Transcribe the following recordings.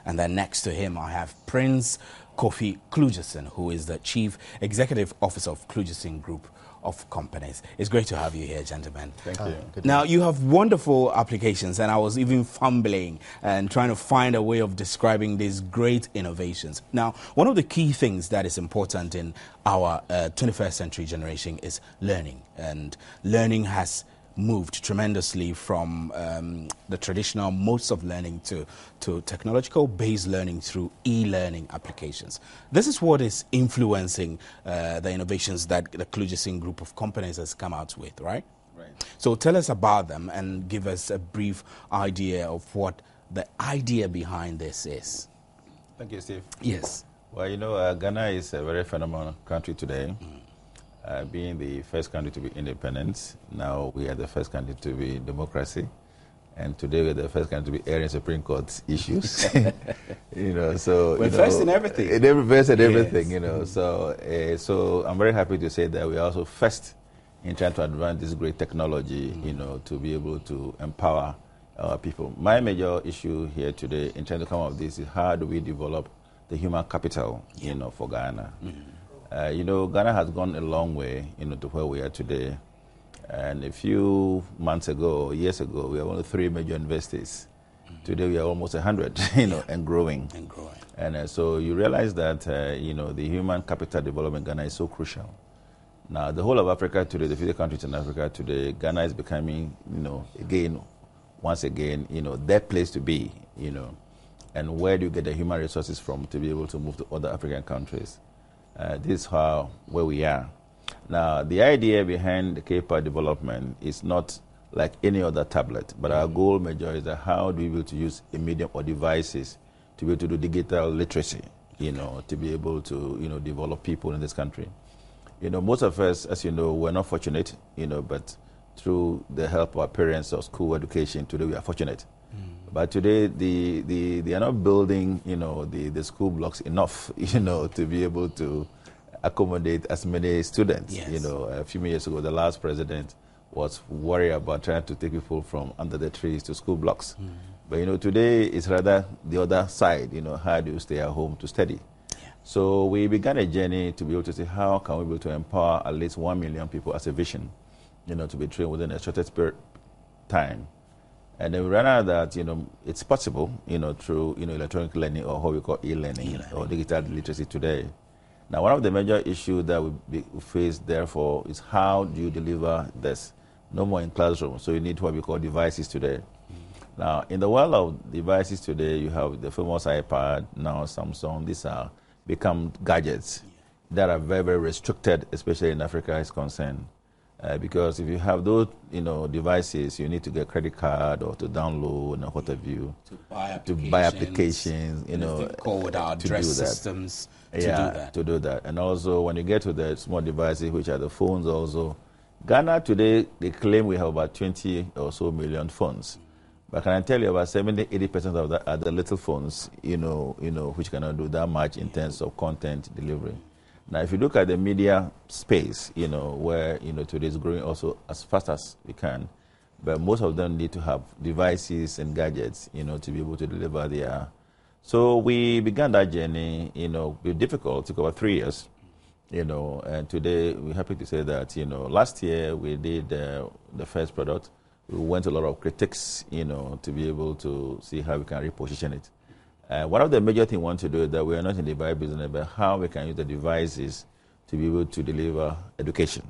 And then next to him, I have Prince Kofi Kludjeson, who is the Chief Executive Officer of Kludjeson Group of Companies. It's great to have you here, gentlemen. Thank you. Now, you have wonderful applications, and I was even fumbling and trying to find a way of describing these great innovations. Now, one of the key things that is important in our 21st century generation is learning, and learning has moved tremendously from the traditional modes of learning to technological-based learning through e-learning applications. This is what is influencing the innovations that the Kludjeson Group of Companies has come out with, right? Right. So tell us about them and give us a brief idea of what the idea behind this is. Thank you, Steve. Yes. Well, you know, Ghana is a very phenomenal country today. Being the first country to be independent, now we are the first country to be democracy, and today we're the first country to be airing Supreme Court issues. You know, so we're first in everything. First in everything, you know. So I'm very happy to say that we are also first in trying to advance this great technology, you know, to be able to empower our people. My major issue here today in trying to come up with this is how do we develop the human capital, you know, for Ghana. You know, Ghana has gone a long way, you know, to where we are today. And a few months ago, years ago, we were only 3 major universities. Today we are almost 100, you know, and growing. And so you realize that, you know, the human capital development in Ghana is so crucial. Now, the whole of Africa today, the 50 countries in Africa today, Ghana is becoming, you know, once again, you know, their place to be, you know. And where do you get the human resources from to be able to move to other African countries? This is where we are. Now, the idea behind the K-PAD development is not like any other tablet, but our goal major is that how do we be able to use a medium or devices to be able to do digital literacy, you know, to be able to, you know, develop people in this country. You know, most of us, as you know, we're not fortunate, you know, but through the help of our parents or school education, today we are fortunate. But today, they are not building, you know, the school blocks enough, you know, to be able to accommodate as many students. Yes. You know, a few years ago, the last president was worried about trying to take people from under the trees to school blocks. But, you know, today it's rather the other side, you know, how do you stay at home to study? So we began a journey to be able to say, how can we be able to empower at least 1 million people as a vision, you know, to be trained within a shortest period of time. And then we ran out that, you know, it's possible, you know, through, you know, electronic learning or what we call e-learning or digital literacy today. Now, one of the major issues that we face, therefore, is how do you deliver this? No more in classroom, so you need what we call devices today. Now, in the world of devices today, you have the famous iPad, now Samsung. These are become gadgets that are very, very restricted, especially in Africa is concerned. Because if you have those, you know, devices, you need to get a credit card or to download and what have you. To buy applications, you know, code address systems to do that. And also, when you get to the small devices, which are the phones also, Ghana today, they claim we have about 20 or so million phones. But can I tell you about 70–80% of that are the little phones, you know, which cannot do that much in terms of content delivery. Now, if you look at the media space, you know, where, you know, today is growing also as fast as we can, but most of them need to have devices and gadgets, you know, to be able to deliver their. So we began that journey, you know, it was difficult, it took about 3 years, you know, and today we're happy to say that, you know, last year we did the first product. We went to a lot of critics, you know, to be able to see how we can reposition it. One of the major things we want to do is that we are not in the device business, but how we can use the devices to be able to deliver education,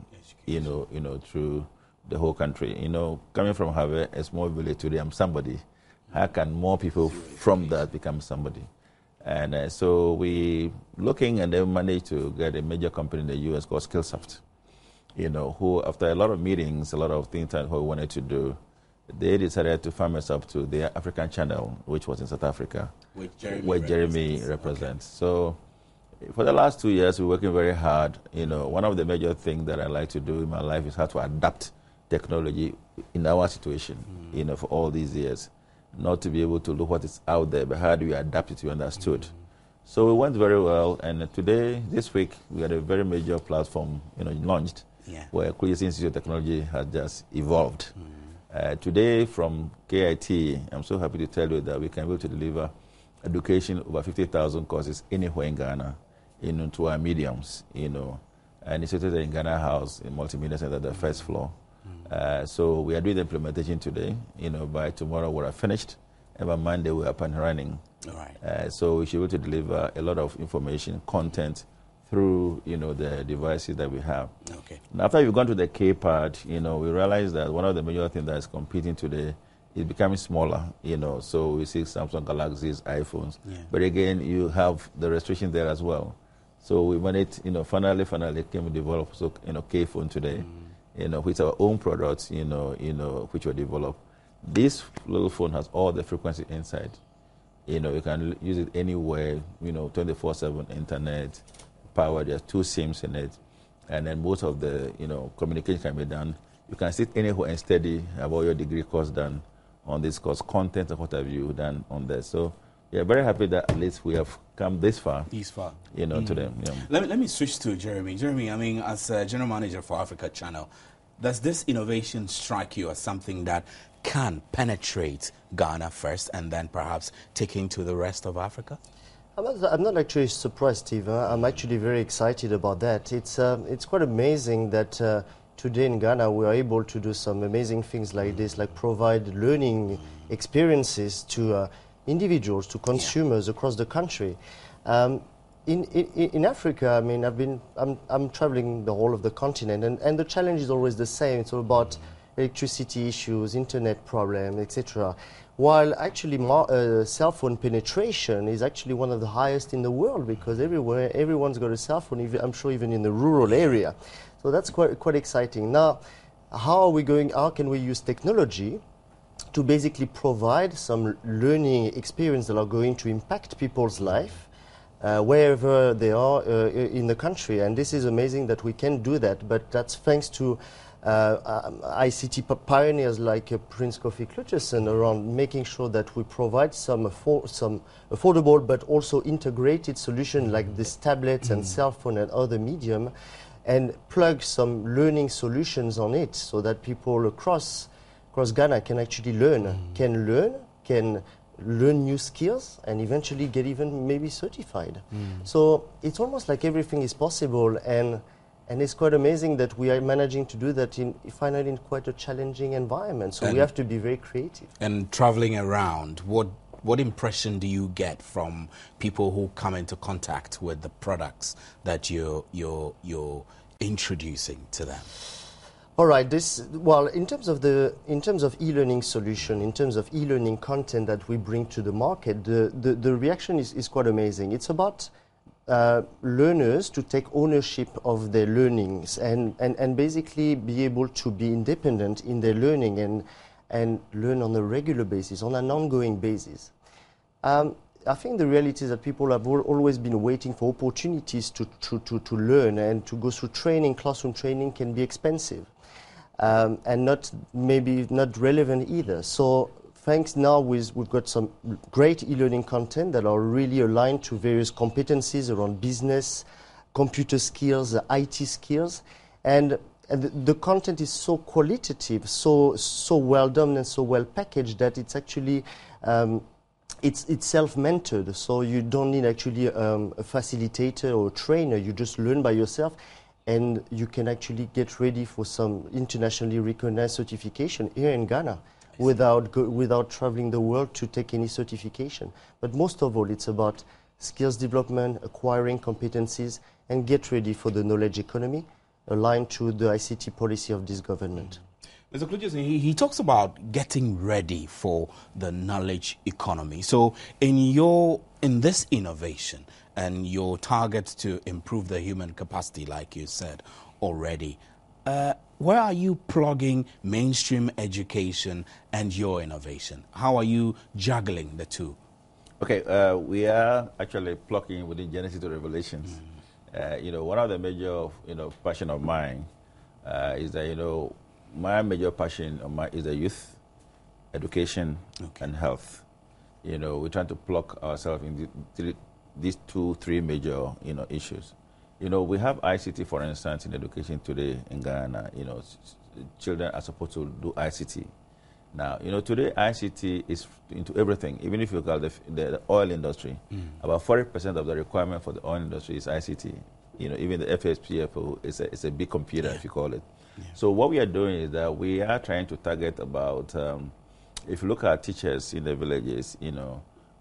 you know, through the whole country. You know, coming from Harvard, a small village today, I'm somebody. How can more people from that become somebody? And so we looking and then managed to get a major company in the U.S. called Skillsoft, you know, who after a lot of meetings, a lot of things that we wanted to do, they decided to farm us up to the African channel, which was in South Africa, where Jeremy represents. So for the last 2 years, we're working very hard. You know, one of the major things that I like to do in my life is how to adapt technology in our situation, you know, for all these years. Not to be able to look what is out there, but how do we adapt it to be understood? So it went very well, and today, this week, we had a very major platform, you know, launched, where Kludjeson Institute of Technology has just evolved. Today, from KIT, I'm so happy to tell you that we can be able to deliver education, over 50,000 courses anywhere in Ghana, to our mediums, and it's situated in Ghana House, in Multimedia Center, the first floor. So we are doing the implementation today. By tomorrow we're finished, and by Monday we're up and running. All right. So we should be able to deliver a lot of information, content, through the devices that we have. Okay. And after you've gone to the K part, we realize that one of the major things that is competing today is becoming smaller. So we see Samsung Galaxies, iPhones, but again you have the restriction there as well. So we managed, finally came to develop K phone today, which are our own products, which were developed. This little phone has all the frequency inside. You can use it anywhere, 24/7 internet, power. There's 2 SIMs in it, and then most of the, communication can be done. You can sit anywhere and study about your degree course done on this course, content and what have you done on there. So we are very happy that at least we have come this far. To them. Yeah. Let me switch to Jeremy. Jeremy, I mean, as General Manager for Africa Channel, does this innovation strike you as something that can penetrate Ghana first and then perhaps taking to the rest of Africa? I'm not actually surprised, Steve. I'm actually very excited about that. It's quite amazing that today in Ghana we are able to do some amazing things like this, like provide learning experiences to individuals, to consumers across the country. In Africa, I mean, I'm traveling the whole of the continent, and the challenge is always the same. It's all about electricity issues, internet problems, etc. While actually cell phone penetration is actually one of the highest in the world, because everyone's got a cell phone, I'm sure even in the rural area. So that's quite exciting. Now, how can we use technology to basically provide some learning experience that are going to impact people's life wherever they are in the country? And this is amazing that we can do that, but that's thanks to ICT pioneers like Prince Kofi Kludjeson around making sure that we provide some affordable but also integrated solution like this tablets and cell phone and other medium, and plug some learning solutions on it so that people across Ghana can actually can learn new skills and eventually get even maybe certified. So it's almost like everything is possible, and it's quite amazing that we are managing to do that finally in quite a challenging environment. So we have to be very creative. And traveling around, what impression do you get from people who come into contact with the products that you're introducing to them? All right. In terms of e-learning solution, in terms of e-learning content that we bring to the market, the reaction is quite amazing. It's about learners to take ownership of their learnings and basically be able to be independent in their learning and learn on a regular basis, on an ongoing basis. I think the reality is that people have always been waiting for opportunities to learn, and to go through training. Classroom training can be expensive and maybe not relevant either. So thanks now we've got some great e-learning content that are really aligned to various competencies around business, computer skills, IT skills, and the content is so qualitative, so well done and so well packaged that it's actually it's self-mentored. So you don't need actually a facilitator or a trainer. You just learn by yourself, and you can actually get ready for some internationally recognized certification here in Ghana without traveling the world to take any certification. But most of all, it's about skills development, acquiring competencies, and get ready for the knowledge economy aligned to the ICT policy of this government. Mr. Kludjeson, he talks about getting ready for the knowledge economy. So in this innovation and your target to improve the human capacity, like you said already, where are you plugging mainstream education and your innovation? How are you juggling the two? Okay, we are actually plugging within Genesis to Revelations. One of the major, passion of mine is that, my major passion is the youth, education, and health. We're trying to plug ourselves in these 2-3 major, issues. We have ICT, for instance, in education today in Ghana. Children are supposed to do ICT. Now, today ICT is into everything. Even if you look at the oil industry, about 40% of the requirement for the oil industry is ICT. Even the FSPFO is a big computer, if you call it. Yeah. So what we are doing is that we are trying to target about, if you look at teachers in the villages,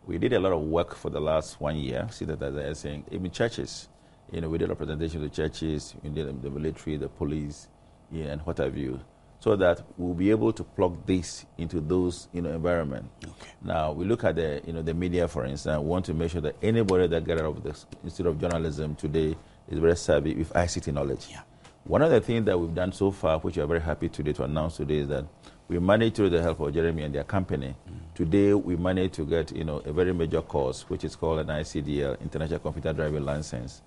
we did a lot of work for the last 1 year, see that as I was saying, even churches. We did a presentation to churches, we did the military, the police, and what have you, so that we'll be able to plug this into those, environment. Okay. Now, we look at the media, for instance, we want to make sure that anybody that gets out of this Institute of Journalism today is very savvy with ICT knowledge. Yeah. One of the things that we've done so far, which we are very happy today to announce today, is that we managed, through the help of Jeremy and their company, today we managed to get, a very major course, which is called an ICDL, International Computer Driving License,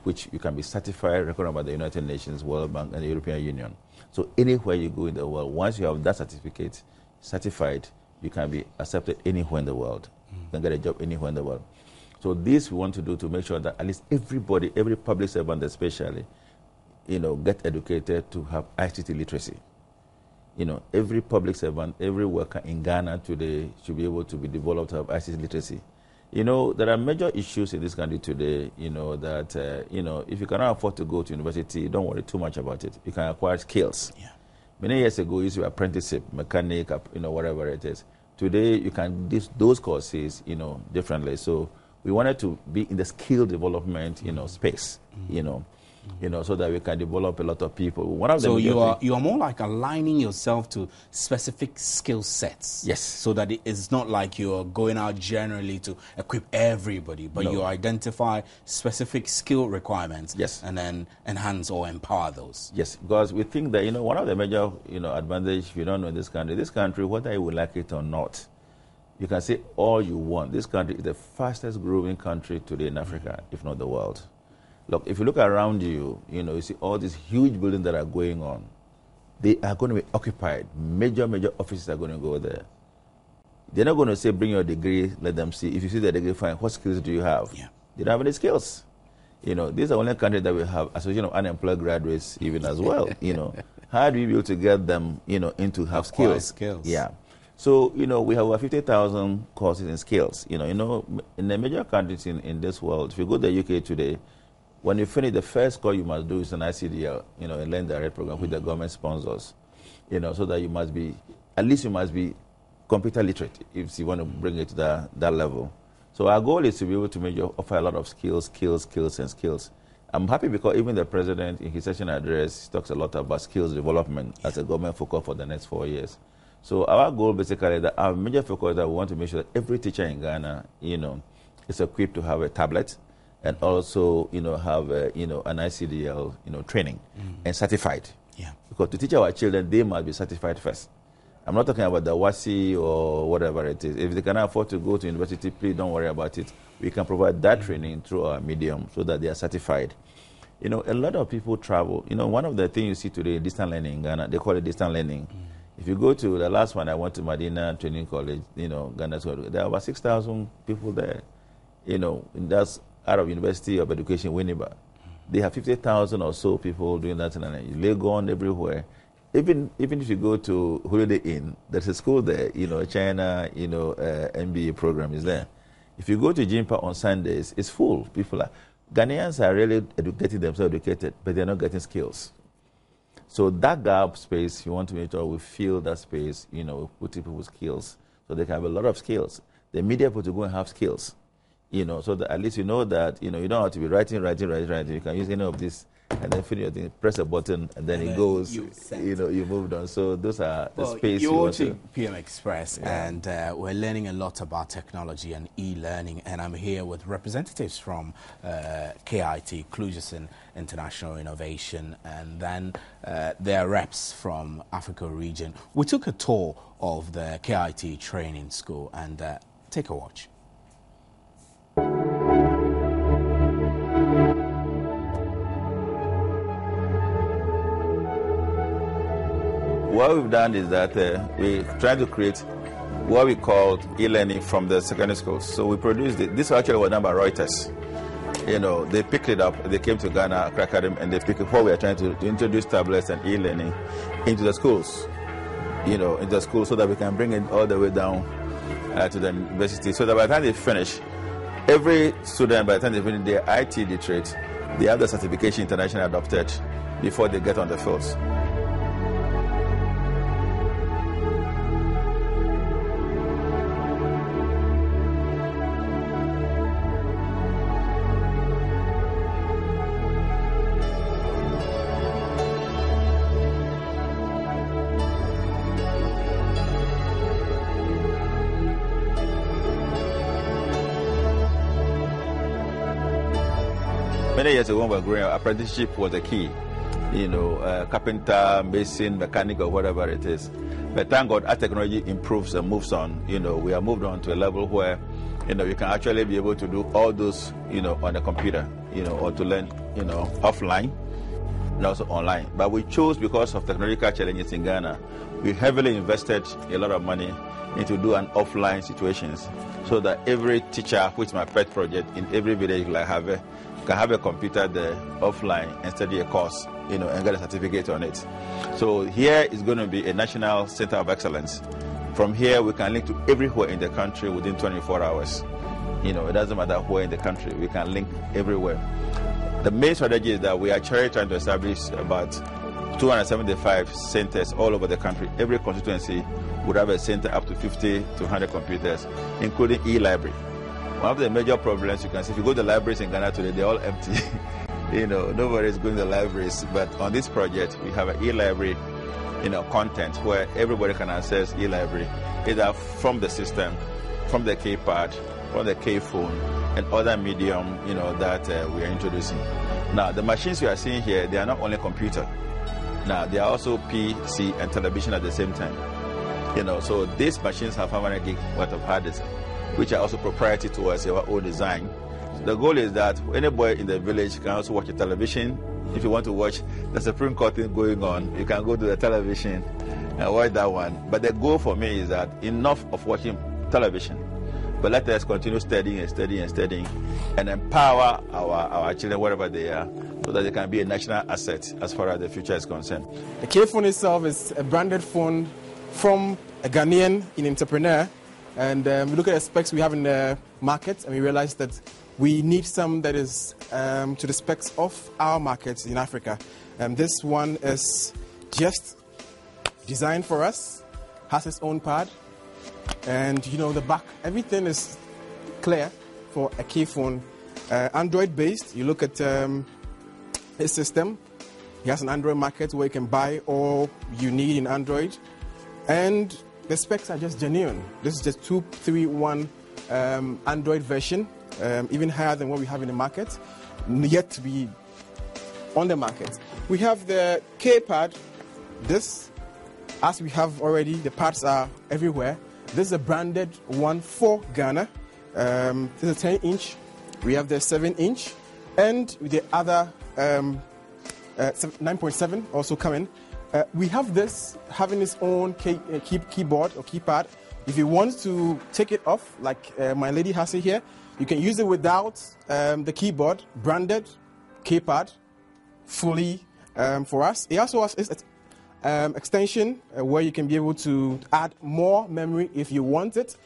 which you can be certified, recognized by the United Nations, World Bank, and the European Union. So anywhere you go in the world, once you have that certificate, certified, you can be accepted anywhere in the world. You can get a job anywhere in the world. So this we want to do to make sure that at least everybody, every public servant especially, get educated to have ICT literacy. Every public servant, every worker in Ghana today should be able to be developed to have ICT literacy. There are major issues in this country today, that, if you cannot afford to go to university, don't worry too much about it. You can acquire skills. Yeah. Many years ago, you used to be apprenticeship, mechanic, whatever it is. Today, you can do those courses, differently. So we wanted to be in the skill development, space, so that we can develop a lot of people. One of so you are more like aligning yourself to specific skill sets. Yes. So that it's not like you're going out generally to equip everybody, but you identify specific skill requirements. Yes. And then enhance or empower those. Yes, because we think that, one of the major, advantage, if you don't know this country, whether you would like it or not, you can say all you want. This country is the fastest growing country today in Africa, if not the world. Look, if you look around you, you see all these huge buildings that are going on. They are going to be occupied. Major offices are going to go there. They're not going to say, bring your degree, let them see. If you see the degree, fine, what skills do you have? Yeah. They don't have any skills. These are the only country that will have association of unemployed graduates even as well. How do you be able to get them, into have skills? Yeah. So, we have over 50,000 courses in skills. In the major countries in this world, if you go to the UK today, when you finish, the first course you must do is an ICDL, a Learn Direct program which the government sponsors, so that you must be computer literate if you want to bring it to that level. So our goal is to be able to offer a lot of skills. I'm happy because even the president in his session address talks a lot about skills development as a government focus for the next 4 years. So our goal basically, that our major focus is that we want to make sure that every teacher in Ghana, is equipped to have a tablet, and also, have, an ICDL, training and certified. Yeah. Because to teach our children, they must be certified first. I'm not talking about the WASI or whatever it is. If they cannot afford to go to university, please don't worry about it. We can provide that training through our medium so that they are certified. A lot of people travel. One of the things you see today in distance learning in Ghana, they call it distance learning. If you go to the last one, I went to Medina Training College, Ghana, there are about 6,000 people there. And that's out of University of Education, Winneba. They have 50,000 or so people doing that in Legon, everywhere. Even if you go to Holiday Inn, there's a school there, China, MBA program is there. If you go to Jimpa on Sundays, it's full. Ghanaians are really getting themselves educated, but they're not getting skills. So that gap space, you want to make sure we fill that space, we put people with skills, so they can have a lot of skills. The media put to go and have skills. So that at least that, you don't have to be writing. You can use any of this and then finish your thing, press a button, and then it goes, you moved on. So those are the space you're watching PM Express, and we're learning a lot about technology and e-learning, and I'm here with representatives from KIT, Kludjeson International Innovation, and then their reps from Africa region. We took a tour of the KIT training school, and take a watch. What we've done is that we try to create what we call e-learning from the secondary schools. So we produced it. This actually was done by Reuters. They picked it up. They came to Ghana Academy and they picked up what we are trying to introduce tablets and e-learning into the schools. in the school, so that we can bring it all the way down to the university, so that by the time they finish, every student, by the time they finish their IT literate, they have the certification internationally adopted before they get on the fields. Many years ago when we were growing up, apprenticeship was the key. Carpenter, mason, mechanic, or whatever it is. But thank God, as technology improves and moves on, we have moved on to a level where, you can actually be able to do all those, on a computer, or to learn, offline and also online. But we chose, because of technological challenges in Ghana, we heavily invested a lot of money into do an offline situations, so that every teacher, which is my pet project, in every village can have a computer there offline and study a course, and get a certificate on it. So here is going to be a national center of excellence. From here, we can link to everywhere in the country within 24 hours. It doesn't matter where in the country, we can link everywhere. The main strategy is that we are trying to establish about 275 centers all over the country. Every constituency would have a center up to 50 to 100 computers, including e-library. One of the major problems you can see, if you go to the libraries in Ghana today, they're all empty. Nobody's going to the libraries. But on this project, we have an e-library, content where everybody can access e-library, either from the system, from the keypad, from the K-phone, and other medium, that we are introducing. Now, the machines you are seeing here, they are not only computer. Now, they are also PC and television at the same time. So these machines have 500 gig worth of hard disk, which are also proprietary to us, our own design. So the goal is that anybody in the village can also watch a television. If you want to watch the Supreme Court thing going on, you can go to the television and watch that one. But the goal for me is that enough of watching television, but let us continue studying and empower our children wherever they are, so that they can be a national asset as far as the future is concerned. The K-phone itself is a branded phone from a Ghanaian entrepreneur. And we look at the specs we have in the market, and we realize that we need some that is to the specs of our markets in Africa. This one is just designed for us, has its own pad, and the back, everything is clear for a K-phone. Android-based, you look at his system. He has an Android market where you can buy all you need in Android. And the specs are just genuine. This is just 2.3.1 Android version, even higher than what we have in the market, yet to be on the market. We have the K-pad. This, as we have already, the pads are everywhere. This is a branded one for Ghana. This is a 10-inch. We have the 7-inch, and the other 9.7 also coming. We have this having its own keyboard or keypad. If you want to take it off, like my lady has it here, you can use it without the keyboard, branded keypad, fully for us. It also has its extension where you can be able to add more memory if you want it.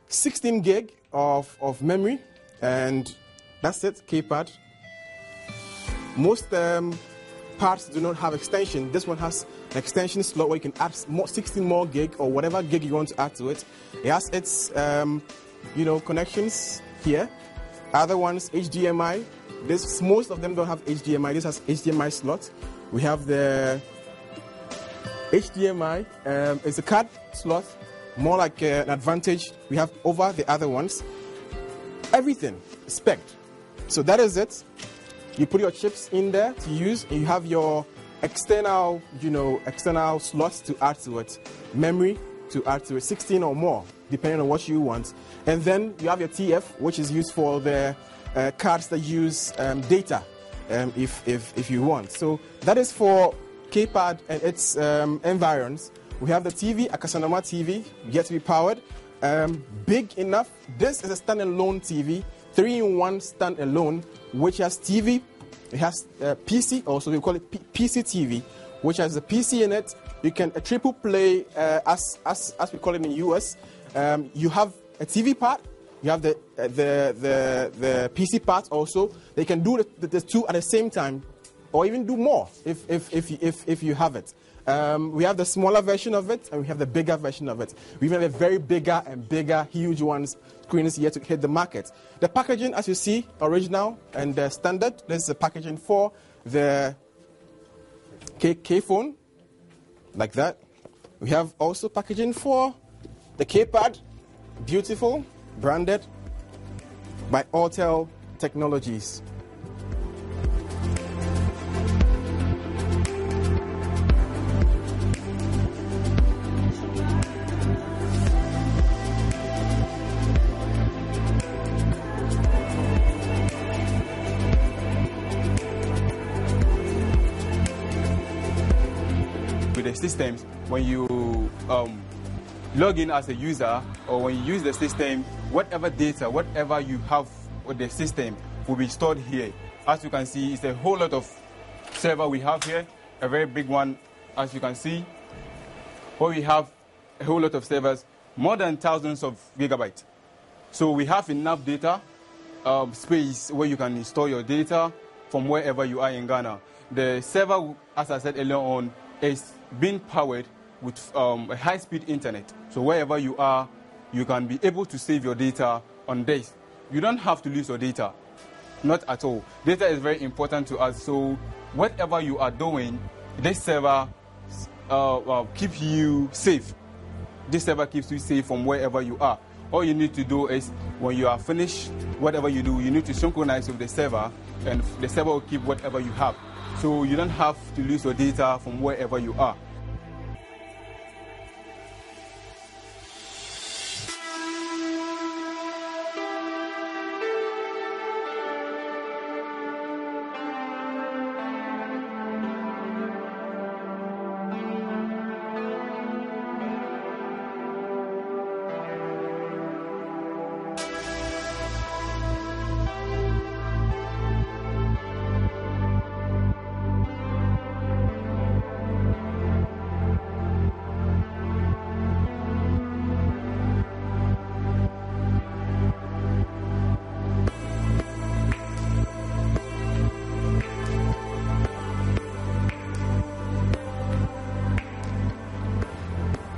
16 gig of memory, and that's it, keypad. Most parts do not have extension. This one has an extension slot where you can add 16 more gig or whatever gig you want to add to it. It has its connections here. Other ones, HDMI. Most of them don't have HDMI. This has HDMI slot. We have the HDMI. It's a card slot, more like an advantage we have over the other ones. Everything spec. So that is it. You put your chips in there to use, and you have your external slots to add to it, memory to add to it, 16 or more, depending on what you want. And then you have your TF, which is used for the cards that use data, if you want. So that is for K-pad and its environs. We have the TV, a Casanoma TV, yet to be powered. Big enough. This is a standalone TV, 3-in-1 standalone, which has TV. It has PC, also we call it PC TV, which has a PC in it You can a triple play, as we call it in the US. You have a TV part. You have the PC part also. They can do the two at the same time, or even do more if you have it. We have the smaller version of it, and we have the bigger version of it. We even have a very bigger and bigger, huge ones screens yet to hit the market. The packaging, as you see, original and standard. This is the packaging for the K phone, like that. We have also packaging for the K-pad, beautiful, branded by Autel Technologies. With the systems, when you log in as a user, or when you use the system, whatever data, whatever you have with the system will be stored here. As you can see, it's a whole lot of server we have here, a very big one, as you can see, where we have a whole lot of servers, more than thousands of gigabytes. So we have enough data space where you can store your data from wherever you are in Ghana. The server, as I said earlier on, is being powered with a high-speed internet. So wherever you are, you can be able to save your data on this. You don't have to lose your data, not at all. Data is very important to us, so whatever you are doing, this server keeps you safe. This server keeps you safe from wherever you are. All you need to do is, when you are finished, whatever you do, you need to synchronize with the server, and the server will keep whatever you have. So you don't have to lose your data from wherever you are.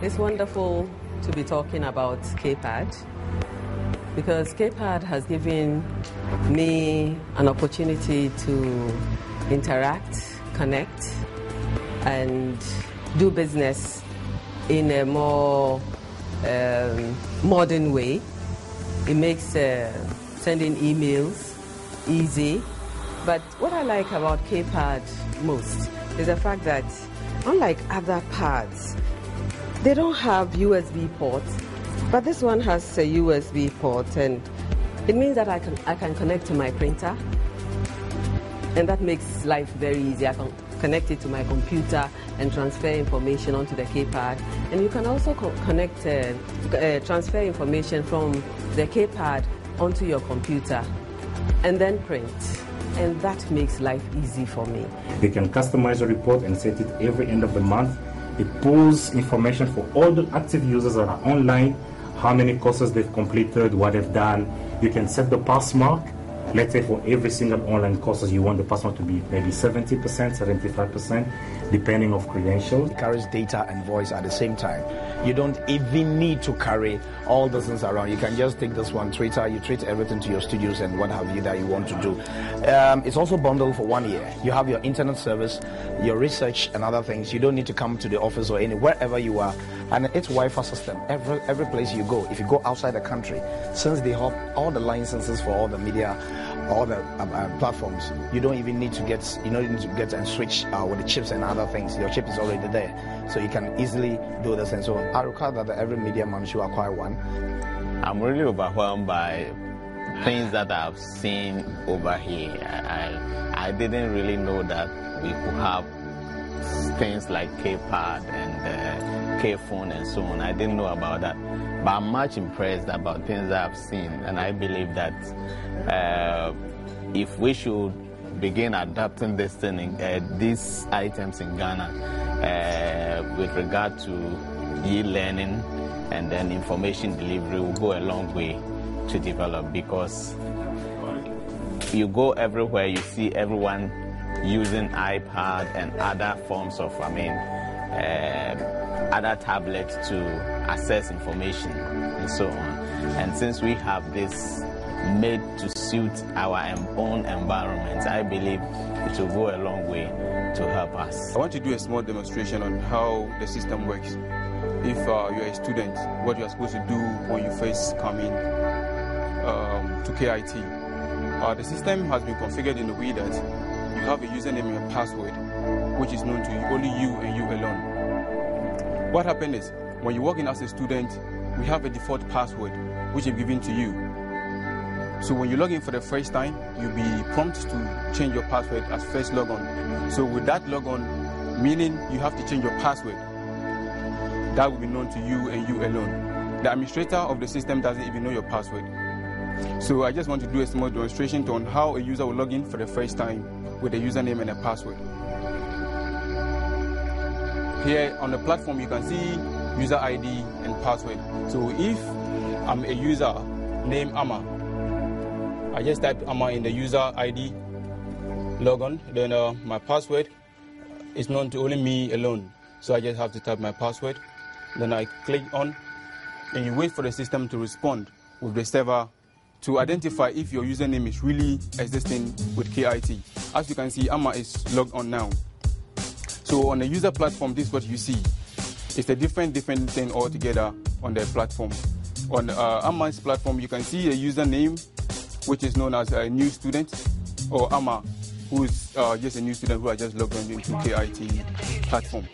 It's wonderful to be talking about K-pad, because K-pad has given me an opportunity to interact, connect, and do business in a more modern way. It makes sending emails easy. But what I like about K-pad most is the fact that, unlike other pads, they don't have USB ports, but this one has a USB port, and it means that I can connect to my printer, and that makes life very easy. I can connect it to my computer and transfer information onto the K-pad, and you can also transfer information from the K-pad onto your computer and then print, and that makes life easy for me. They can customize a report and set it every end of the month. It pulls information for all the active users that are online, how many courses they've completed, what they've done. You can set the pass mark. Let's say for every single online courses, you want the pass mark to be maybe 70%, 75%, depending on credentials. It carries data and voice at the same time. You don't even need to carry all those things around. You can just take this one, Twitter, you treat everything to your studios and what have you that you want to do. It's also bundled for 1 year. You have your internet service, your research and other things. You don't need to come to the office or wherever you are. And it's Wi-Fi system. Every place you go, if you go outside the country, since they have all the licenses for all the media, all the platforms, you don't even need to get, and switch with the chips and other things. Your chip is already there, so you can easily do this. And so I require that every media man should acquire one. I'm really overwhelmed by things that I've seen over here. I didn't really know that we could have things like K-pad and K-phone and so on. I didn't know about that. But I'm much impressed about things that I've seen, and I believe that if we should begin adapting these items in Ghana, with regard to e-learning and then information delivery will go a long way to develop, because you go everywhere, you see everyone using iPad and other forms of, other tablets to access information and so on. And since we have this made to suit our own environment, I believe it will go a long way to help us. I want to do a small demonstration on how the system works. If you're a student, what you're supposed to do when you first come in to KIT. The system has been configured in a way that you have a username and a password, which is known to only you and you alone. What happened is, when you log in as a student, we have a default password, which is given to you. So when you log in for the first time, you'll be prompted to change your password as first logon. So with that logon, meaning you have to change your password, that will be known to you and you alone. The administrator of the system doesn't even know your password. So I just want to do a small demonstration on how a user will log in for the first time with a username and a password. Here on the platform, you can see user ID and password. So if I'm a user named Amma, I just type Amma in the user ID logon, then my password is known to only me alone. So I just have to type my password, then I click on, and you wait for the system to respond with the server to identify if your username is really existing with KIT. As you can see, Amma is logged on now. So on the user platform, this is what you see. It's a different thing altogether on the platform. On Amma's platform, you can see a username, which is known as a new student, or Amma, who is just a new student who has just logged on into KIT platform.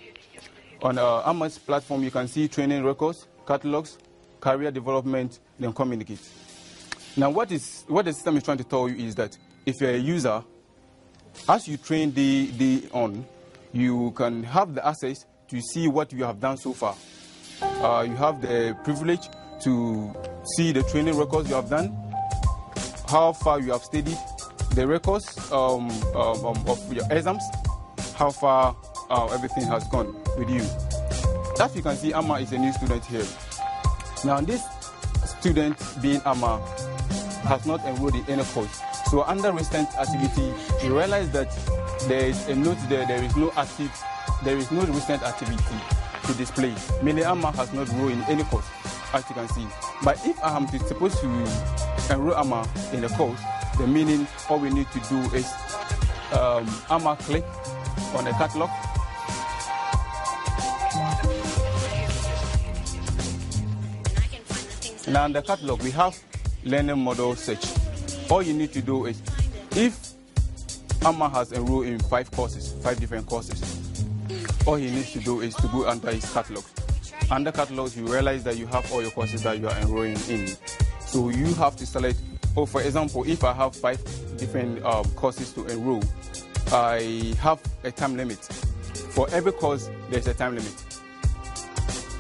On Amma's platform, you can see training records, catalogs, career development, then communicate. Now, what the system is trying to tell you is that if you're a user, as you train day on, you can have the access to see what you have done so far. You have the privilege to see the training records you have done, how far you have studied, the records of your exams, how far everything has gone with you. As you can see, Amma is a new student here. Now, this student being Amma has not enrolled in any course. So under recent activity, you realize that there is a note there, there is no recent activity to display. Meaning Amma has not enrolled in any course, as you can see. But if I am supposed to enroll Amma in a course, the meaning all we need to do is Amma click on the catalog. Now in the catalog, we have learning model search. All you need to do is, if Amma has enrolled in 5 different courses, all he needs to do is to go under his catalog. Under catalogs, you realize that you have all your courses that you are enrolling in. So you have to select, for example, if I have 5 different courses to enroll, I have a time limit. For every course, there's a time limit.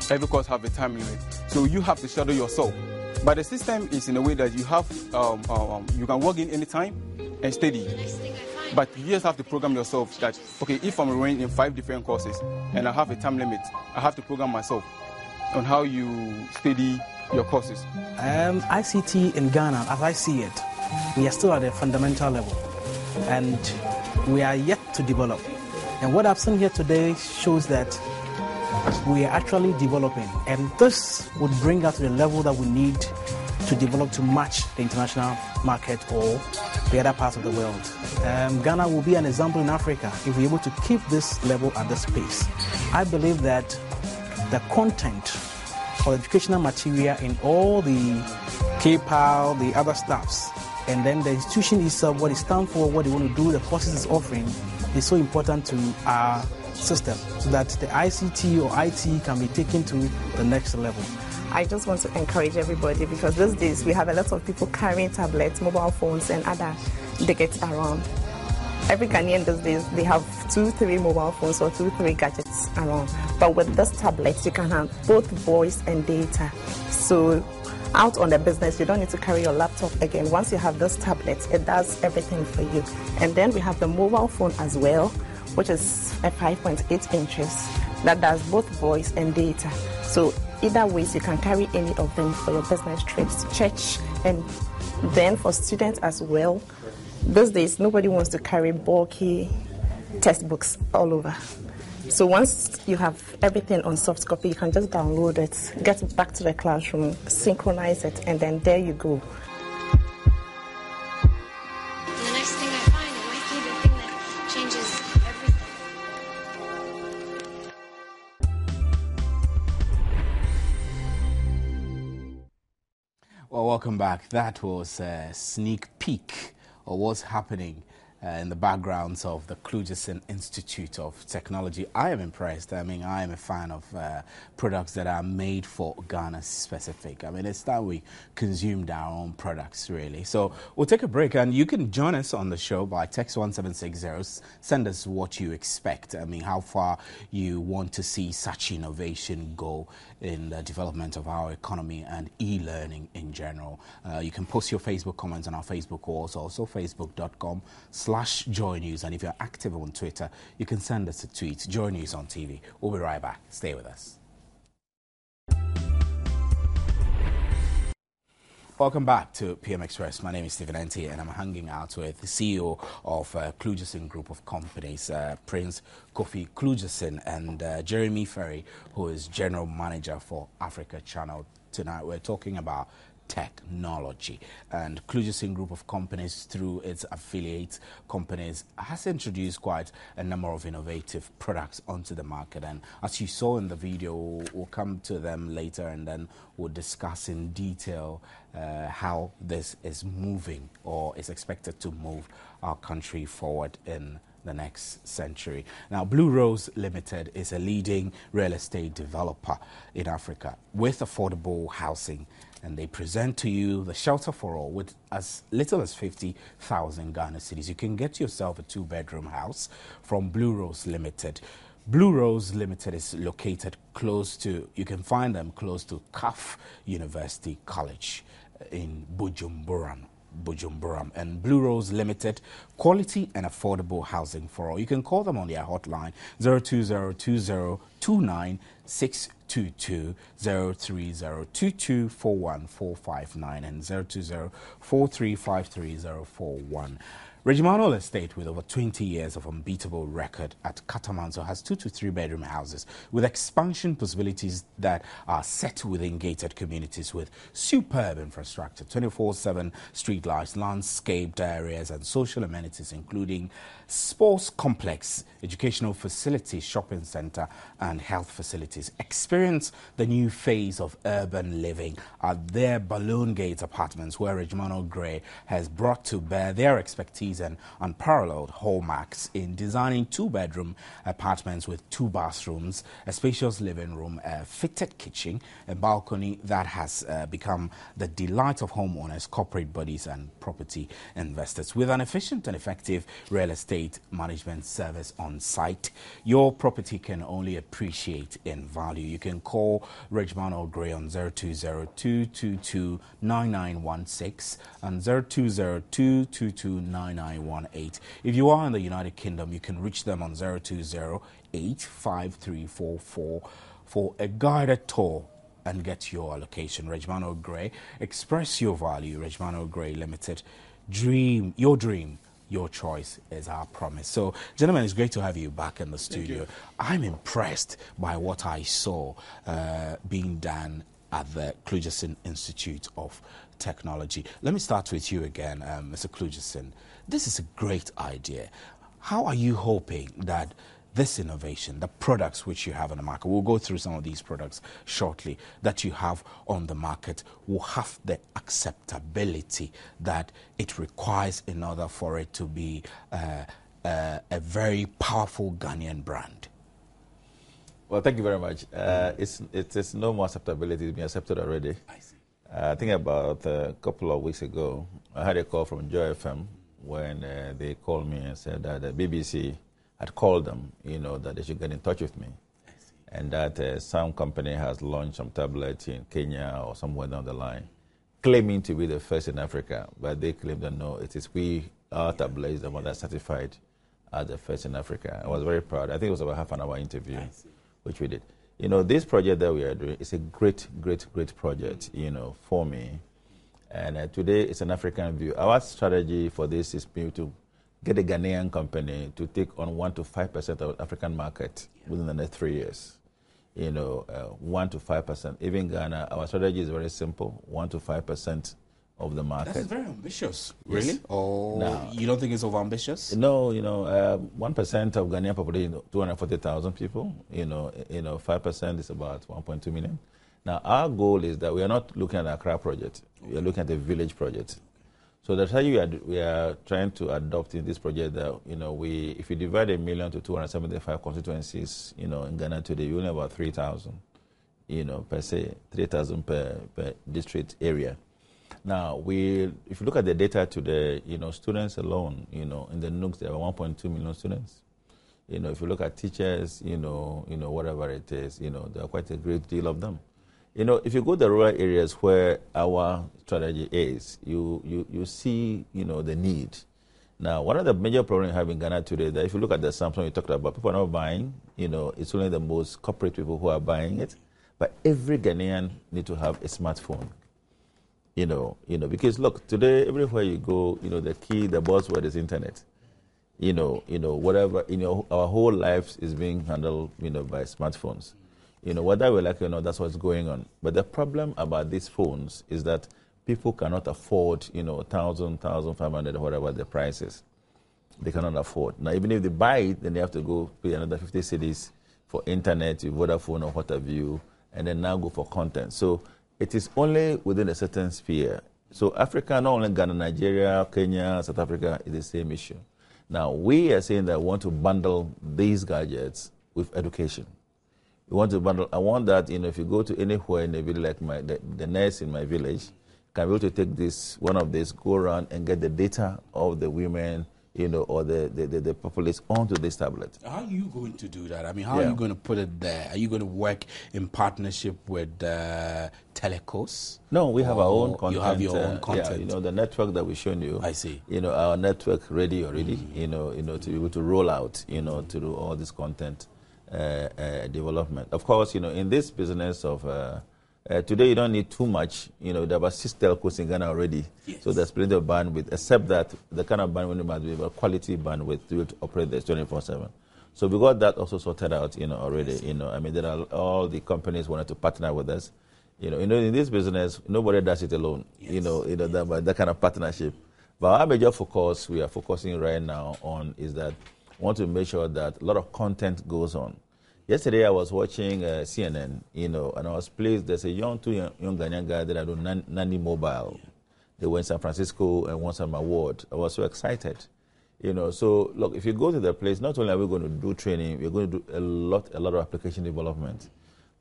Every course has a time limit. So you have to schedule yourself. But the system is in a way that you have, you can log in anytime and study. But you just have to program yourself that, okay, if I'm enrolling in 5 different courses and I have a time limit, I have to program myself on how you study your courses. ICT in Ghana, as I see it, we are still at a fundamental level and we are yet to develop. And what I've seen here today shows that we are actually developing, and this would bring us to the level that we need to develop to match the international market or the other parts of the world. Ghana will be an example in Africa if we're able to keep this level at this pace. I believe that the content or educational material in all the KPAL, the other stuffs, and then the institution itself, what it stands for, what they want to do, the courses it's offering, is so important to our system so that the ICT or IT can be taken to the next level. I just want to encourage everybody, because these days we have a lot of people carrying tablets, mobile phones and other gadgets around. Every Ghanaian these days, they have 2-3 mobile phones or 2-3 gadgets around. But with this tablet, you can have both voice and data. So out on the business, you don't need to carry your laptop again. Once you have this tablet, it does everything for you. And then we have the mobile phone as well, which is a 5.8 inches. that does both voice and data. So either ways, you can carry any of them for your business trips, church, and then for students as well. These days, nobody wants to carry bulky textbooks all over. So once you have everything on soft copy, you can just download it, get it back to the classroom, synchronize it, and then there you go. The next thing I find, it might be the thing that changes everything. Well, welcome back. That was a sneak peek of what's happening in the backgrounds of the Kludjeson Institute of Technology. I am impressed. I mean, I am a fan of products that are made for Ghana specific. I mean, it's that we consumed our own products, really. So we'll take a break, and you can join us on the show by text 1760. Send us what you expect. I mean, how far you want to see such innovation go in the development of our economy and e-learning in general. You can post your Facebook comments on our Facebook walls, also facebook.com/Joy News. And if you're active on Twitter, you can send us a tweet, Joy News on TV. We'll be right back. Stay with us. Welcome back to PM Express. My name is Stephen Enti, and I'm hanging out with the CEO of Kludjeson Group of Companies, Prince Kofi Kludjeson, and Jeremy Ferry, who is General Manager for Africa Channel. Tonight we're talking about technology, and Kludjeson Group of Companies, through its affiliate companies, has introduced quite a number of innovative products onto the market. And as you saw in the video, we'll come to them later, and then we'll discuss in detail how this is moving or is expected to move our country forward in the next century. Now, Blue Rose Limited is a leading real estate developer in Africa with affordable housing, and they present to you the shelter for all with as little as 50,000 Ghana cedis. You can get yourself a 2-bedroom house from Blue Rose Limited. Blue Rose Limited is located close to, you can find them close to CAF University College in Bujumbura. And Blue Rose Limited, quality and affordable housing for all. You can call them on their hotline 02020296222, 03022414459, and 02043534041. Regimanol Estate, with over 20 years of unbeatable record at Katamanso, has 2 to 3 bedroom houses with expansion possibilities that are set within gated communities with superb infrastructure, 24/7 street lights, landscaped areas, and social amenities including sports complex, educational facilities, shopping center, and health facilities. Experience the new phase of urban living at their Balloon Gate apartments, where Regimanol Gray has brought to bear their expertise and unparalleled hallmarks in designing 2-bedroom apartments with 2 bathrooms, a spacious living room, a fitted kitchen, a balcony that has become the delight of homeowners, corporate bodies, and property investors. With an efficient and effective real estate management service on site, your property can only appreciate in value. You can call Regimanol Gray on 02022229916 and 02022229918. If you are in the United Kingdom, you can reach them on 020853444 for a guided tour and get your location. Regimanol Gray, express your value. Regimanol Gray Limited, dream your dream. Your choice is our promise. So, gentlemen, it's great to have you back in the studio. I'm impressed by what I saw being done at the Kludjeson Institute of Technology. Let me start with you again, Mr. Kludjeson. This is a great idea. How are you hoping that this innovation, the products which you have on the market, we'll go through some of these products shortly, that you have on the market will have the acceptability that it requires in order for it to be a very powerful Ghanaian brand? Well, thank you very much. It is no more acceptability. It's been accepted already. I see. I think about a couple of weeks ago, I had a call from Joy FM when they called me and said that the BBC had called them, that they should get in touch with me. And that some company has launched some tablet in Kenya or somewhere down the line, claiming to be the first in Africa. But they claim that no, it is our tablet is the one that's certified as the first in Africa. I was very proud. I think it was about half an hour interview which we did. You know, this project that we are doing is a great, great, great project, you know, for me. And today it's an African view. Our strategy for this is to get a Ghanaian company to take on 1 to 5% of the African market within the next 3 years. You know, 1 to 5%. Even Ghana, our strategy is very simple: 1 to 5% of the market. That's very ambitious, really? Yes. Or No. you don't think it's overambitious? No, you know, 1% of Ghanaian population, 240,000 people. You know, 5% is about 1.2 million. Now, our goal is that we are not looking at a Accra project. We are looking at a village project. So that's how we are trying to adopt in this project that, you know, if you divide 1 million to 275 constituencies, you know, in Ghana today, you only have about 3,000, you know, per se, 3,000 per district area. Now, if you look at the data today, you know, students alone, you know, in the NUCs, there are 1.2 million students. You know, if you look at teachers, you know, whatever it is, you know, there are quite a great deal of them. You know, if you go to the rural areas where our strategy is, you see, you know, the need. Now, one of the major problems we have in Ghana today is that if you look at the Samsung you talked about, people are not buying. You know, it's only the most corporate people who are buying it. But every Ghanaian need to have a smartphone. You know, because look, today everywhere you go, you know, the buzzword is internet. You know, whatever, you know, our whole lives is being handled, you know, by smartphones. You know, whether we like it or not, that's what's going on. But the problem about these phones is that people cannot afford, you know, 1,000, 1,500, whatever the price is. They cannot afford. Now, even if they buy it, then they have to go pay another 50 cedis for internet, Vodafone or what have you, and then now go for content. So it is only within a certain sphere. So Africa, not only Ghana, Nigeria, Kenya, South Africa, is the same issue. Now, we are saying that we want to bundle these gadgets with education. We want to bundle. I want that, you know, if you go to anywhere in a village, like the nurse in my village, can be able to take one of these, go around and get the data of the women, you know, or the populace onto this tablet. How are you going to do that? I mean, how are you going to put it there? Are you going to work in partnership with telecos? No, we have our own content. You have your own content. Yeah, you know, the network that we've shown you. I see. You know, our network ready already, you know, to be able to roll out, you know, to do all this content development. Of course, you know, in this business of today, you don't need too much. You know, there are about 6 telcos in Ghana already. Yes. So there's plenty of bandwidth, except that the kind of bandwidth must be about quality bandwidth to be able to operate this 24/7. So we got that also sorted out, you know, already. You know, I mean, there are all the companies wanted to partner with us. You know, in this business, nobody does it alone. Yes. You know, that kind of partnership. But our major focus we are focusing right now on is that we want to make sure that a lot of content goes on. Yesterday I was watching CNN, you know, and I was pleased. There's a young Ghanaian guy that I do Nani Mobile. Yeah. They went to San Francisco and won some award. I was so excited, you know. So look, if you go to the place, not only are we going to do training, we're going to do a lot of application development.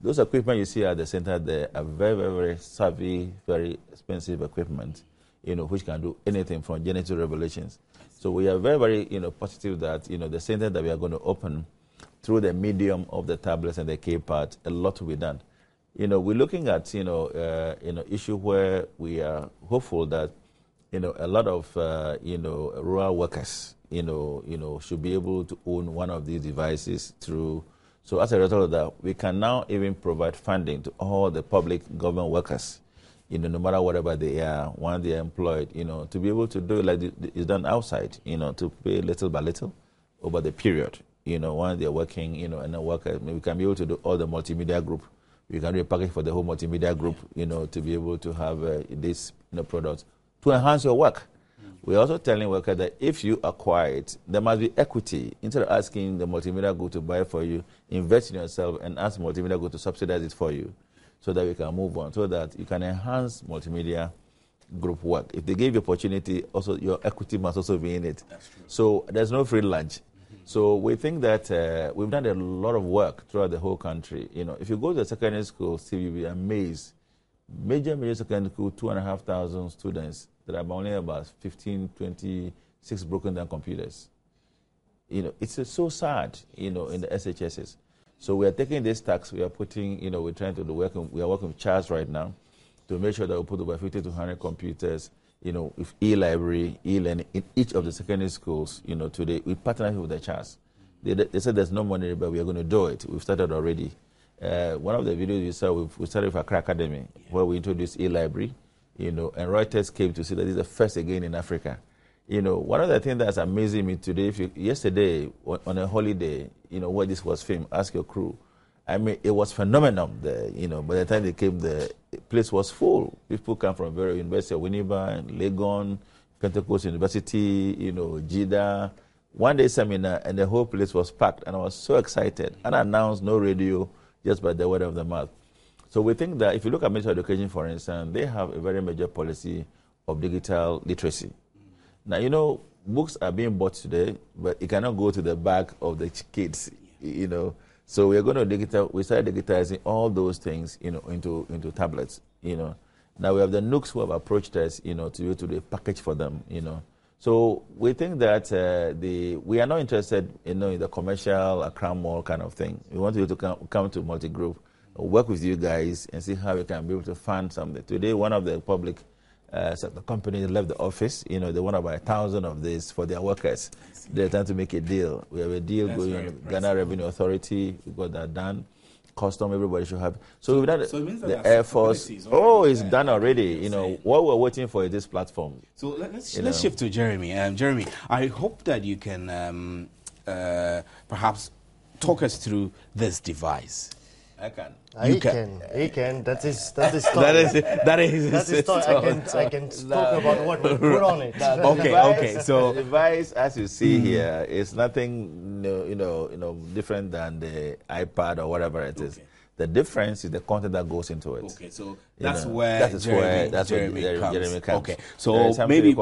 Those equipment you see at the center there are very, very, very savvy, very expensive equipment, you know, which can do anything from Genesis Revelations. So we are very, very, you know, positive that, you know, the center that we are going to open through the medium of the tablets and the keypad, a lot will be done. You know, we're looking at, issue where we are hopeful that, you know, a lot of, rural workers, you know, should be able to own one of these devices through. So as a result of that, we can now even provide funding to all the public government workers, you know, no matter whatever they are, when they are employed, you know, to be able to do it like it's done outside, you know, to pay little by little over the period. You know, when they're working, you know, and a worker, we can be able to do all the multimedia group. We can do a package for the whole multimedia group, you know, to be able to have this, you know, products to enhance your work. We're also telling workers that if you acquire it, there must be equity. Instead of asking the multimedia group to buy it for you, invest in yourself and ask multimedia group to subsidize it for you so that we can move on, so that you can enhance multimedia group work. If they give you opportunity, also your equity must also be in it. So there's no free lunch. So we think that we've done a lot of work throughout the whole country. You know, if you go to the secondary school, Steve, you'll be amazed. Major secondary school, 2,500 students. There are only about 15, 26 broken down computers. You know, it's so sad, you know, in the SHSs. So we are taking this tax, we are putting, you know, we're trying to do work, we are working with Charles right now to make sure that we put over 50 to 100 computers, you know, with e-library, e-learning in each of the secondary schools, you know, today we partner with the CHAS, They said there's no money, but we are going to do it. We've started already. One of the videos you saw, we started with Accra Academy, where we introduced e-library, and Reuters came to see that this is the first again in Africa. One of the things that's amazing me today, yesterday on a holiday, where this was filmed, ask your crew. I mean, it was phenomenal. By the time they came, the place was full. People come from very University of Winneba, Legon, Pentecost University, Jida. One day seminar, and the whole place was packed, and I was so excited. Unannounced, no radio, just by the word of the mouth. So we think that if you look at Ministry of Education, for instance, they have a very major policy of digital literacy. Now, books are being bought today, but it cannot go to the back of the kids, So we are going to we started digitizing all those things, into tablets, Now we have the Nooks who have approached us, to do the package for them, So we think that we are not interested in the commercial Accra Mall kind of thing. We want you to come to multi-group, work with you guys, and see how we can be able to fund something. Today, one of the public sector companies left the office. They want about 1,000 of this for their workers. They're trying to make a deal. We have a deal going on. Ghana Revenue Authority, we got that done. Custom, everybody should have. So we've done the Air Force. It's done already. What we're waiting for is this platform. So let's shift to Jeremy. Jeremy, I hope that you can perhaps talk us through this device. I can. He can. That is that is I can talk about what we put on it. Okay. So the device, as you see here, is nothing different than the iPad or whatever it is. The difference is the content that goes into it. Okay, so that's where Jeremy comes. Okay, so maybe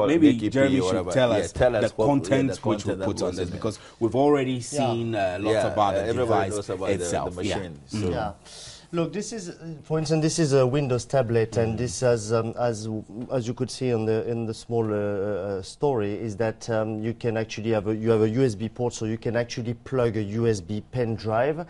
Jeremy should tell us the content which we put on this, because we've already seen lots about the device itself. The machine. Look, this is, for instance, this is a Windows tablet, and this has, as you could see in the small story, is that you can actually have a USB port, so you can actually plug a USB pen drive.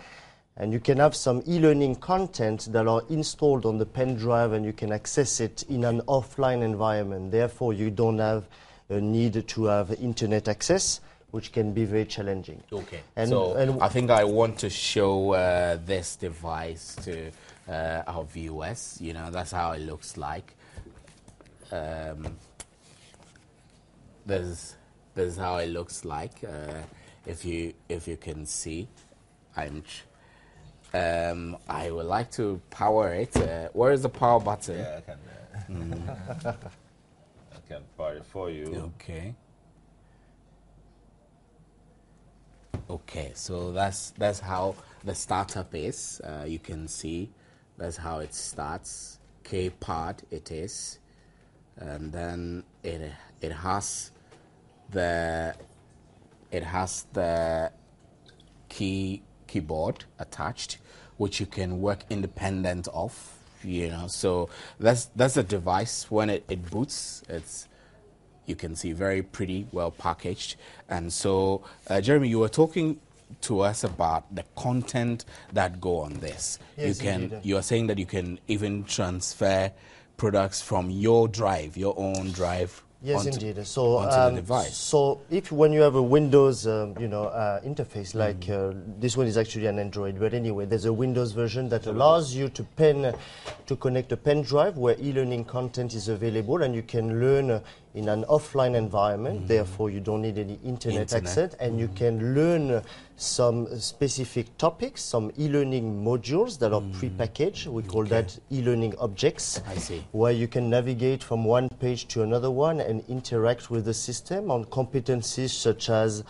And you can have some e-learning content that are installed on the pen drive, and you can access it in an offline environment. Therefore, you don't have a need to have internet access, which can be very challenging. Okay. And I think I want to show this device to our viewers. That's how it looks like. This is how it looks like. If you can see, I would like to power it. Where is the power button? Yeah, I can. I can power it for you. Okay, so that's how the startup is. You can see that's how it starts. K-Pod it is, and then it has the keyboard attached, which you can work independent of, So that's a device. When it boots, you can see very pretty, well packaged. And so, Jeremy, you were talking to us about the content that go on this. Yes, You are saying that you can even transfer products from your own drive. Yes, indeed. So, onto the device. So, when you have a Windows, interface like this one is actually an Android, but anyway, there's a Windows version that allows you to connect a pen drive where e-learning content is available, and you can learn in an offline environment. Therefore, you don't need any internet access, and you can learn some specific topics, some e-learning modules that are pre-packaged. We call that e-learning objects. I see. Where you can navigate from one page to another one and interact with the system on competencies such as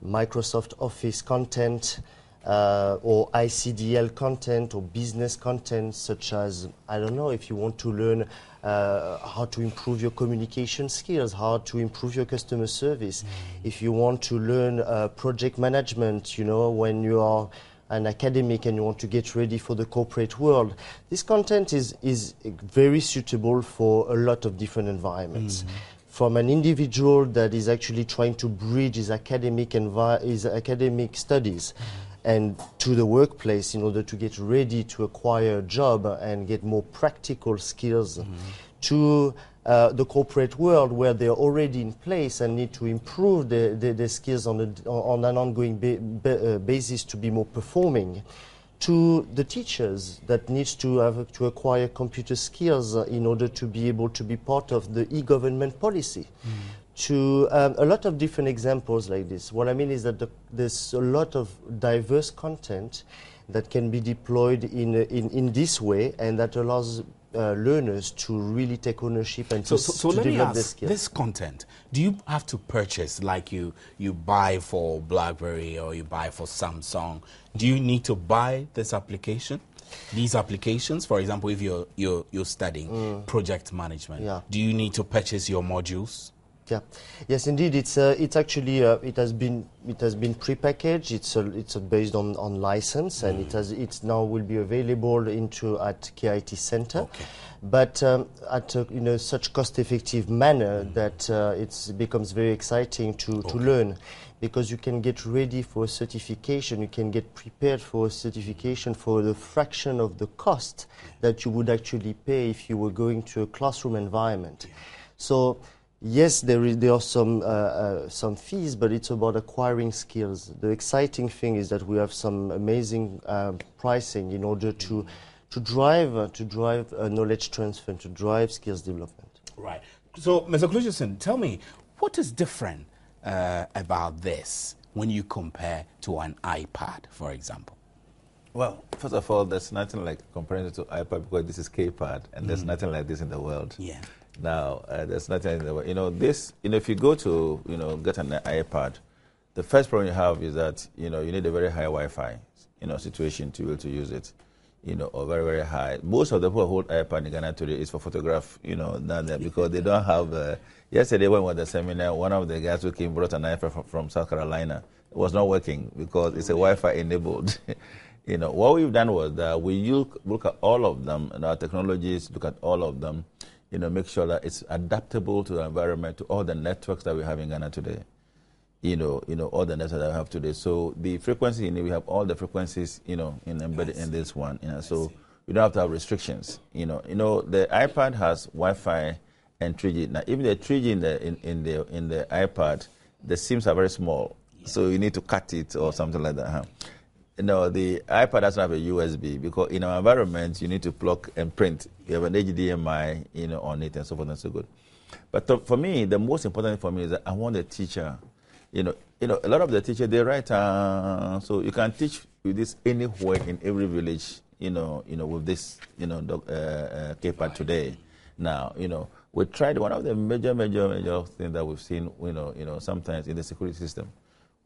Microsoft Office content, or ICDL content, or business content, such as, I don't know, if you want to learn how to improve your communication skills, how to improve your customer service. If you want to learn project management, when you are an academic and you want to get ready for the corporate world, this content is very suitable for a lot of different environments. From an individual that is actually trying to bridge his academic studies and to the workplace in order to get ready to acquire a job and get more practical skills, to the corporate world where they're already in place and need to improve their skills on an ongoing basis to be more performing, to the teachers that needs to acquire computer skills in order to be able to be part of the e-government policy. To a lot of different examples like this. What I mean is that there's a lot of diverse content that can be deployed in this way, and that allows learners to really take ownership and to let me develop their ask, skills. this content, do you have to purchase, like you buy for BlackBerry or you buy for Samsung? Do you need to buy this application? These applications, for example, if you're studying project management, do you need to purchase your modules? Yeah, yes, indeed. It's actually it has been prepackaged. It's based on license, and it's now will be available at KIT Center, but in a such cost-effective manner that it becomes very exciting to learn, because you can get ready for certification. You can get prepared for certification for the fraction of the cost that you would actually pay if you were going to a classroom environment. So. Yes, there are some fees, but it's about acquiring skills. The exciting thing is that we have some amazing pricing in order to drive knowledge transfer, to drive skills development. Right. So, Mr. Kludjeson, tell me, what is different about this when you compare to an iPad, for example? Well, first of all, there's nothing like comparing it to iPad, because this is K-Pad, and there's nothing like this in the world. Yeah. Now, there's nothing in the world. If you go to, get an iPad, the first problem you have is that, you need a very high Wi-Fi, situation to be able to use it, or very, very high. Most of the people who hold iPad in Ghana today is for photograph, down there, because they don't have, yesterday when we were at the seminar, one of the guys who came brought an iPad from South Carolina. It was not working because it's a Wi-Fi enabled. What we've done was that we look at all of them, and our technologies look at all of them, make sure that it's adaptable to the environment, to all the networks that we have in Ghana today. All the networks that we have today. So the frequency, we have all the frequencies, embedded in this one. So we don't have to have restrictions. The iPad has Wi-Fi and 3G. Now, even the 3G in the iPad, the SIMs are very small, so you need to cut it or something like that. The iPad doesn't have a USB, because in our environment, you need to plug and print. You have an HDMI, on it and so forth and so good. But for me, the most important thing for me is that I want a teacher. A lot of the teachers, they write, so you can teach with this anywhere in every village, with this, K-Pad today. Now, we tried one of the major things that we've seen, sometimes in the security system.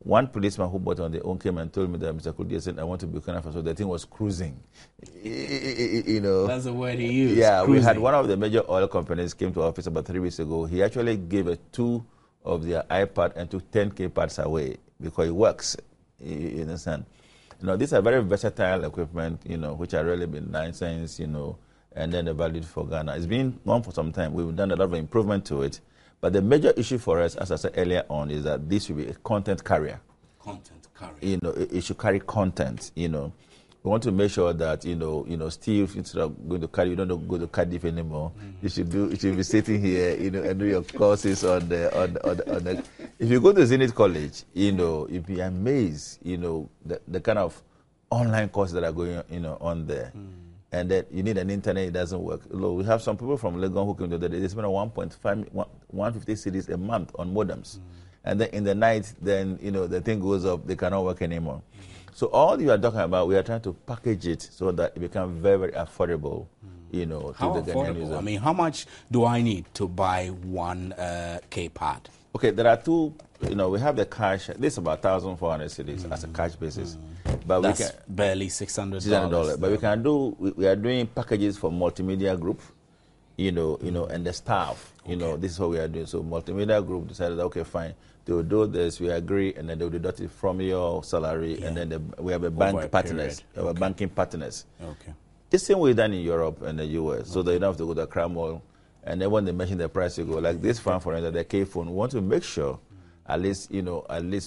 One policeman who bought on their own came and told me that, Mr. Kludjeson, I want to be kind of, so the thing was cruising. That's the word he used. Yeah, cruising. We had one of the major oil companies came to office about 3 weeks ago. He actually gave 2 of their iPad and took 10 K-Pads away because it works. You understand? These are very versatile equipment, which are really been licensed, and then they're valued for Ghana. It's been on for some time. We've done a lot of improvement to it. But the major issue for us, as I said earlier on, is that this should be a content carrier. Content carrier. It should carry content. We want to make sure that Steve, instead of going to carry, you don't go to Cardiff anymore. You should be sitting here, and do your courses on the. If you go to Zenith College, you'd be amazed, the kind of online courses that are going, on there. And that you need an internet, it doesn't work. Look, we have some people from Legon who came to they spend 150 cedis a month on modems. And then in the night, then, the thing goes up, they cannot work anymore. So all you are talking about, we are trying to package it so that it becomes very, very affordable, to how the Ghanaian user. I mean, how much do I need to buy one K-Pad? Okay, there are 2, we have the cash. This is about 1,400 cedis as a cash basis. But that's we can barely $600. But we are doing packages for multimedia group, and the staff. This is what we are doing. So multimedia group decided, okay, fine, they will do this. We agree, and then they will deduct it from your salary, and then we have a bank partners, banking partners. Okay. The same way done in Europe and the US, so that you don't have to go to Cramwell. And then when they mention the price, you go like this phone, for instance, the K phone. We want to make sure, at least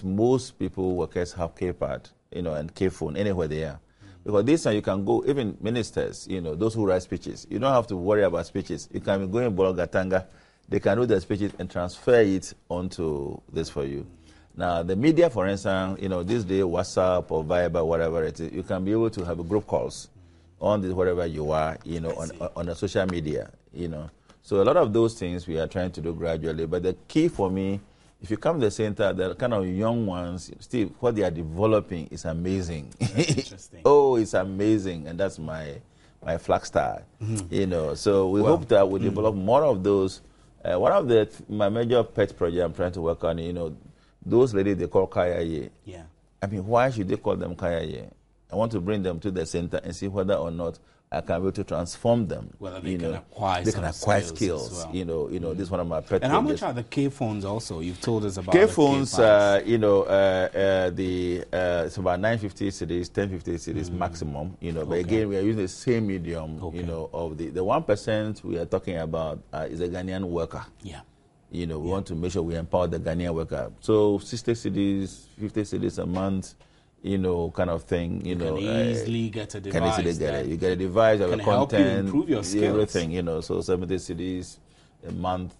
most people workers have K-Pad, and K phone anywhere they are. Because this time you can go, even ministers, those who write speeches, you don't have to worry about speeches. You can go in Bologatanga, they can do their speeches and transfer it onto this for you. Now, the media, for instance, this day, WhatsApp or Viber, whatever it is, you can be able to have group calls on this, wherever you are, on the social media, So a lot of those things we are trying to do gradually. But the key for me, if you come to the center, the kind of young ones, Steve, what they are developing is amazing. Interesting. Oh, it's amazing. And that's my flag star, So we hope that we develop more of those. One of my major pet project I'm trying to work on, those ladies they call Kayaye. Yeah. I mean, why should they call them Kayaye? I want to bring them to the center and see whether or not I can be able to transform them. Whether they can acquire skills. As well. This is one of my pet And projects. how much are the K phones also? You've told us about K the phones, K-pads. it's about 950 cities, 1050 cities maximum, But again, we are using the same medium, of the 1% we are talking about is a Ghanaian worker. Yeah. We want to make sure we empower the Ghanaian worker. So 60 cities, 50 cities a month, kind of thing. You can easily get a device. Can easily get it. You get a device, you have a content, help you improve your skills. Everything. So 70 cities a month,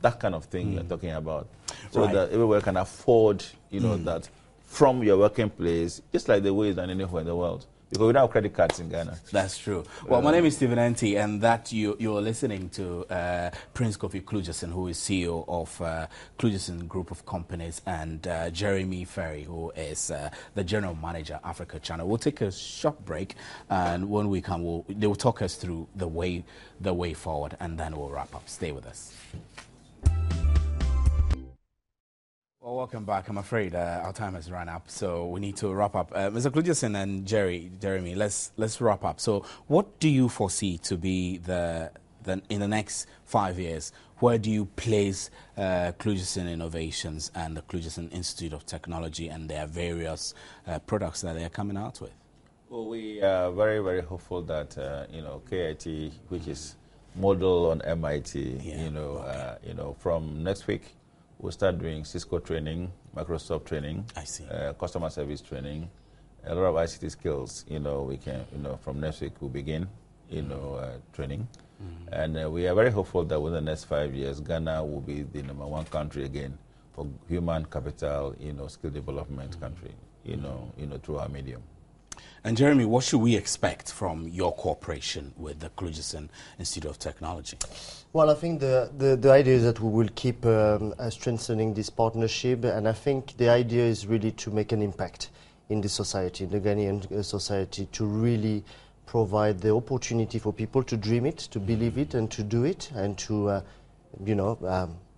that kind of thing you're talking about. So that everywhere can afford, that from your working place, just like the way it's done anywhere in the world. Because we don't have credit cards in Ghana. That's true. Well, my name is Stephen Enti, and that you're listening to Prince Kofi Kludjeson, who is CEO of Kludjeson Group of Companies, and Jeremy Ferry, who is the General Manager, Africa Channel. We'll take a short break, and when we come, they will talk us through the way forward, and then we'll wrap up. Stay with us. Well, welcome back. I'm afraid our time has run up, so we need to wrap up. Mr. Kludjeson and Jeremy, let's wrap up. So, what do you foresee to be in the next 5 years? Where do you place Kludjeson Innovations and the Kludjeson Institute of Technology and their various products that they are coming out with? Well, we are very, very hopeful that KIT, which is model on MIT, from next week. We'll start doing Cisco training, Microsoft training, I see. Customer service training, a lot of ICT skills. We can, from next week we'll begin, training. And we are very hopeful that within the next 5 years, Ghana will be the #1 country again for human capital, skill development country, through our medium. And Jeremy, what should we expect from your cooperation with the Kludjeson Institute of Technology? Well, I think the idea is that we will keep strengthening this partnership, and I think the idea is really to make an impact in the society, in the Ghanaian society, to really provide the opportunity for people to dream it, to believe it, and to do it, and to,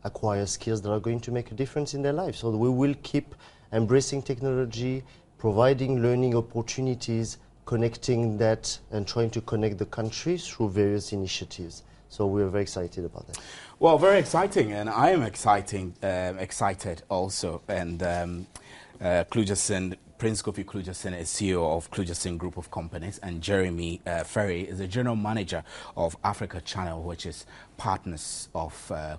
acquire skills that are going to make a difference in their lives. So we will keep embracing technology, providing learning opportunities, connecting that, and trying to connect the country through various initiatives. So we're very excited about that. Well, very exciting, and I am excited also. And Kludjeson, Prince Kofi Kludjeson is CEO of Kludjeson Group of Companies, and Jeremy Ferry is the General Manager of Africa Channel, which is partners of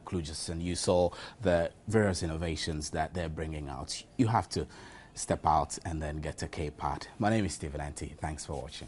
Kludjeson. You saw the various innovations that they're bringing out. You have to step out and then get a K-pad. My name is Stephen Enti. Thanks for watching.